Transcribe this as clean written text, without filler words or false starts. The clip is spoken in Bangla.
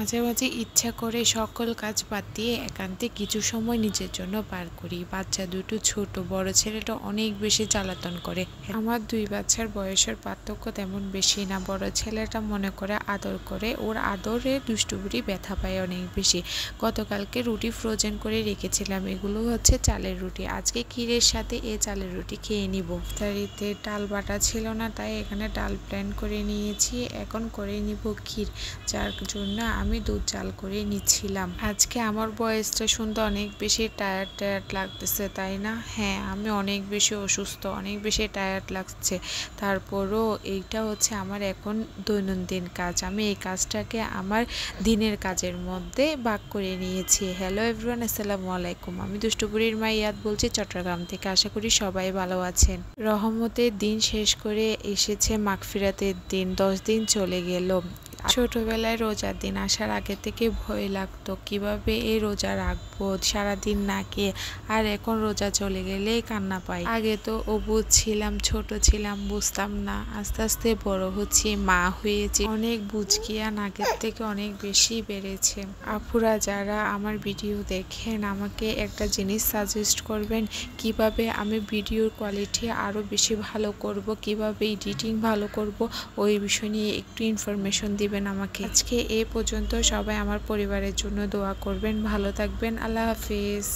মাঝে মাঝে ইচ্ছা করে সকল কাজ বাদ দিয়ে একান্তে কিছু সময় নিজের জন্য পার করি। বাচ্চা দুটো ছোট, বড় ছেলেটা অনেক বেশি জ্বালাতন করে। আমার দুই বাচ্চার বয়সের পার্থক্য তেমন বেশি না। বড় ছেলেটা মনে করে আদর করে, ওর আদরে দুষ্টুবুড়ি ব্যথা পায় অনেক বেশি। গতকালকে রুটি ফ্রোজেন করে রেখেছিলাম, এগুলো হচ্ছে চালের রুটি। আজকে ক্ষীরের সাথে এই চালের রুটি খেয়ে নিব। ইফতারিতে ডাল বাটা ছিল না, তাই এখানে ডাল প্ল্যান করে নিয়েছি। এখন করে নিব ক্ষীর, যার জন্য আমি দুধ জাল করে নিচ্ছিলাম। আজকে আমার বয়সটা শুনতে অনেক বেশি টায়ার্ড লাগতেছে, তাই না? হ্যাঁ, আমি অনেক বেশি অসুস্থ, অনেক বেশি টায়ার্ড লাগছে। তারপরও এইটা হচ্ছে আমার এখন দৈনন্দিন কাজ। আমি এই কাজটাকে আমার দিনের কাজের মধ্যে ভাগ করে নিয়েছি। হ্যালো এভরিওয়ান, আসসালামু আলাইকুম। আমি দুষ্টুবুড়ির মা ইয়াদ বলছি চট্টগ্রাম থেকে। আশা করি সবাই ভালো আছেন। রহমতের দিন শেষ করে এসেছে মাগফিরাতের দিন। 10 দিন চলে গেল। ছোটবেলায় রোজার দিন আসার আগে থেকে ভয় লাগতো কিভাবে এই রোজা রাখবো সারাদিন না খেয়ে। আর এখন রোজা চলে গেলেই কান্না পাই। আগে তো অবুঝ ছিলাম, ছোট ছিলাম, বুঝতাম না। আস্তে আস্তে বড় হচ্ছি, মা হয়েছি, অনেক বুঝ জ্ঞান আগের থেকে অনেক বেশি বেড়েছে। আপুরা যারা আমার ভিডিও দেখেন, আমাকে একটা জিনিস সাজেস্ট করবেন, কিভাবে আমি ভিডিওর কোয়ালিটি আরও বেশি ভালো করব, কিভাবে এডিটিং ভালো করব, ওই বিষয় নিয়ে একটু ইনফরমেশন দিবেন আমাকে। আজকে এই পর্যন্ত। সবাই আমার পরিবারের জন্য দোয়া করবেন। ভালো থাকবেন। আল্লাহ হাফিজ।